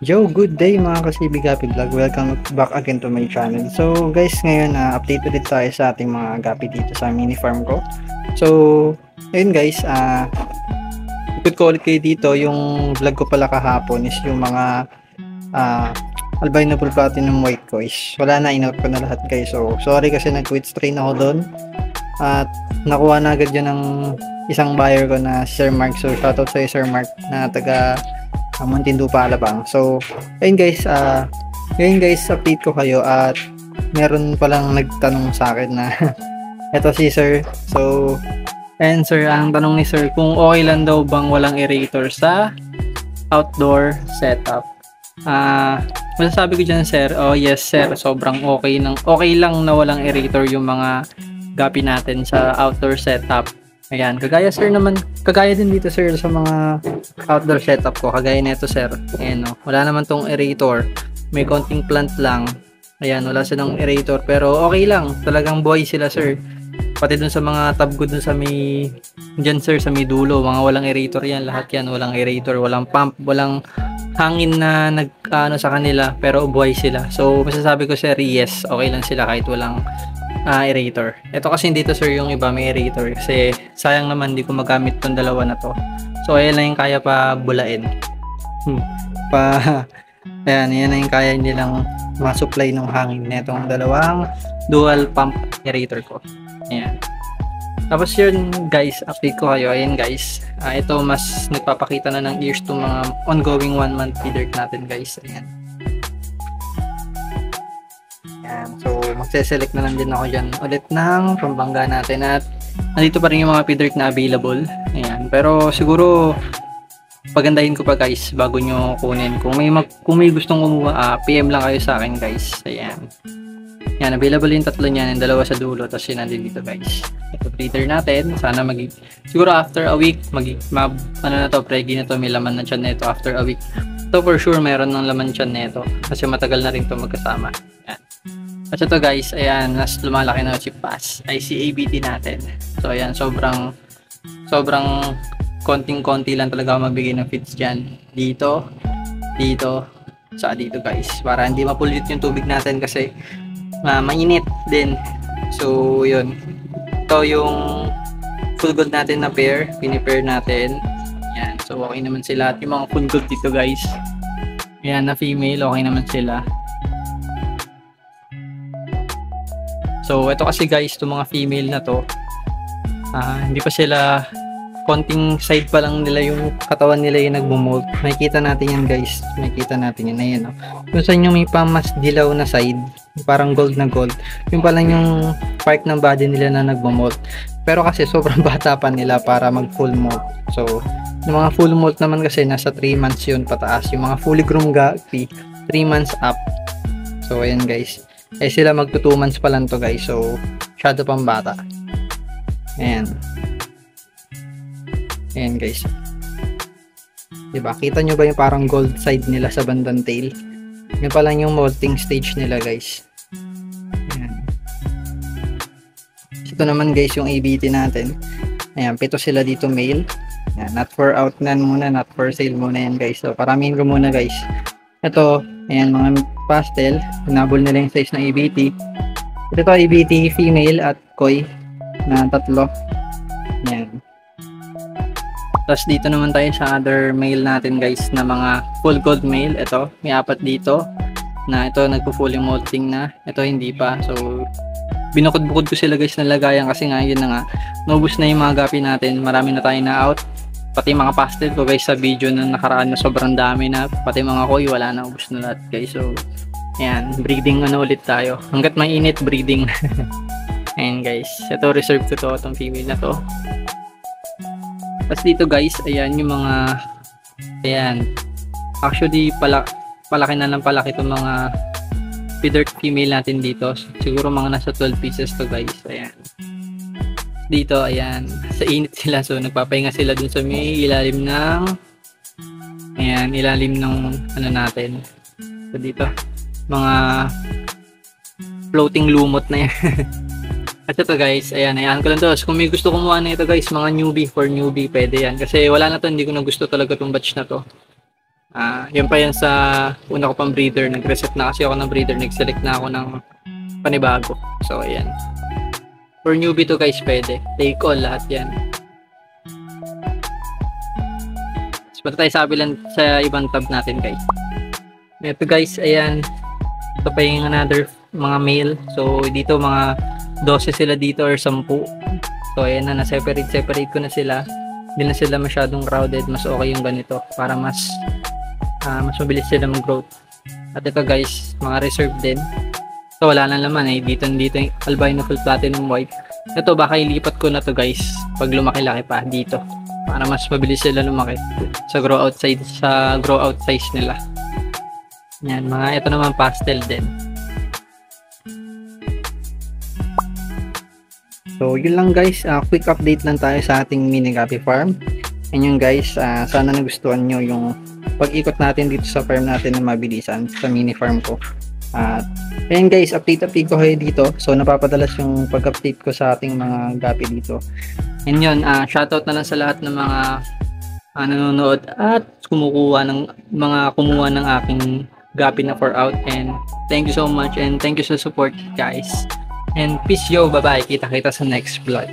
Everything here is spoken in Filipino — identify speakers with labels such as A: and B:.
A: Yo, good day mga ka-CB Gapi Vlog. Welcome back again to my channel. So guys, ngayon update ulit tayo sa ating mga gapi dito sa mini farm ko. So, ayun guys, ikot ko ulit kayo dito. Yung vlog ko pala kahapon is yung mga albino bull platinum white ko is wala na, in-out ko na lahat guys. So, sorry kasi nag-quit strain ako doon. At nakuha na agad yun ng isang buyer ko na Sir Mark. So, shoutout sa Sir Mark na taga Muntinlupa, Alabang. So, ayun guys, ngayon guys, update ko kayo at meron palang nagtanong sa akin na eto si Sir. So, ayun Sir, ang tanong ni Sir, kung okay lang daw bang walang aerator sa outdoor setup. Masasabi ko dyan Sir, oh yes Sir, sobrang okay lang na walang aerator yung mga gapi natin sa outdoor setup. Ayan, kagaya din dito Sir sa mga outdoor setup ko, kagaya nito Sir. Ayan o, wala naman tong aerator, may konting plant lang. Ayan, wala silang aerator, pero okay lang, talagang buhay sila Sir. Pati dun sa mga tabgood dun sa may, dyan Sir, sa may dulo, mga walang aerator yan, lahat yan, walang aerator, walang pump, walang hangin na sa kanila, pero buhay sila. So, masasabi ko Sir, yes, okay lang sila kahit walang aerator. Ito kasi dito Sir yung iba may aerator kasi sayang naman di ko magamit tong dalawa na to. So ayan lang yung kaya pa bulain. Ayan, yan na yung kaya nilang ma-supply ng hangin netong dalawang dual pump aerator ko. Ayan. Tapos yun guys, update ko kayo. Ayan guys, ito mas nagpapakita na ng ears to mga ongoing 1 month feeder natin guys. Ayan. So, magse-select na lang din ako dyan ulit ng pambangga natin at nandito pa rin yung mga feeder na available. Ayan. Pero siguro pagandahin ko pa guys bago nyo kunin. Kung may gustong kumuha, PM lang kayo sa akin guys. Ayan. Ayan, available yung tatlo niyan, yung dalawa sa dulo, tapos yun nandito dito guys. Ito feeder natin. Sana siguro after a week, pregi na to, may laman na tiyan na ito after a week. Ito for sure meron ng laman tiyan na ito kasi matagal na rin to magkasama. Ayan. At ito guys, ayan, mas lumalaki na chip pass, IC-ABT natin. So ayan, sobrang konting-konti lang talaga ako magbigay ng feeds dyan. Dito, sa dito guys. Para hindi mapulit yung tubig natin kasi mainit din. So yun. Ito yung full gold natin na pair, pinipair natin. Ayan, so okay naman sila. At yung mga full gold dito guys, ayan, na female, okay naman sila. So, ito kasi guys, itong mga female na to, hindi pa sila, konting side pa lang nila yung katawan nila yung nagmo-molt. Makikita natin yan guys, makikita natin yan, ayan o. Kung saan yung may mas dilaw na side, parang gold na gold, yung palang yung part ng body nila na nagmo-molt. Pero kasi sobrang bata pa nila para mag full molt. So, yung mga full molt naman kasi nasa 3 months yun pataas. Yung mga fully groomed gapi, 3 months up. So, ayan guys. Sila magto 2 months pa lang to guys. So, masyado pang bata. Ayan. Ayan guys. Diba? Kita nyo ba yung parang gold side nila sa bandang tail? Yan pa lang yung molting stage nila guys. Ayan. Ito naman guys yung ABT natin. Ayan, 7 sila dito male. Ayan, not for out na muna, not for sale muna yan guys. So, paramihin ko muna guys. Ito, ayan, mga pastel, hinabol nila yung size ng ABT. Ito ABT female at koi na 3. Ayan. Tapos dito naman tayo sa other male natin guys na mga full gold male. Ito, may 4 dito na ito nagpo-fully molting na. Ito hindi pa. So, binukod-bukod ko sila guys na lagayan kasi nga yun na nga. Naubos na yung mga gapi natin. Marami na tayo na out. Pati mga pastel ko guys sa video na nakaraan na sobrang dami na. Pati mga koi wala na, ubos na lahat guys. So ayan, breeding ulit tayo. Hanggat mainit, breeding. Ayan guys, ito reserve ko to, itong female na to. Tapos dito guys, ayan yung mga, ayan, actually palaki na lang palaki itong mga feeder female natin dito. Siguro mga nasa 12 pieces to guys. Ayan. Dito, ayan, sa init sila, so nagpapahinga sila dun sa may ilalim ng ano natin. So dito, mga floating lumot na yan. At ito guys, ayan, ko lang to. So, kung may gusto kumuha na ito guys, mga newbie, for newbie, pwede yan. Kasi wala na to, hindi ko na gusto talaga itong batch na to. Yun pa yan sa una ko pang breeder. Nag-reset na kasi ako ng breeder. Nag-select na ako ng panibago. So, ayan. For newbie to guys, pwede. Take all lahat yan. So, punta tayo sa ibang tab natin guys. Ito guys, ayan. Ito pa yung another mga male. So, dito mga 12 sila dito or 10. So, ayan na. Na-separate ko na sila. Hindi na sila masyadong crowded. Mas okay yung ganito. Para mas mabilis sila mag-growth. At ito guys, mga reserve din. So wala na naman dito yung albino full platinum white. Ito baka ilipat ko na to guys pag lumaki-laki pa dito. Para mas mabilis sila lumaki sa grow out size nila. Yan, ito naman pastel din. So yun lang guys, quick update lang tayo sa ating mini guppy farm. And yun guys, sana nagustuhan nyo yung pag-ikot natin dito sa farm natin na mabilisan sa mini farm ko. Ayan guys, update ko kayo dito. So napapadalas yung pag-update ko sa ating mga guppy dito. And yun, shoutout na lang sa lahat ng mga nanonood at kumuha ng aking guppy na for out. And thank you so much and thank you sa support guys. And peace yo, bye bye. Kita-kita sa next vlog.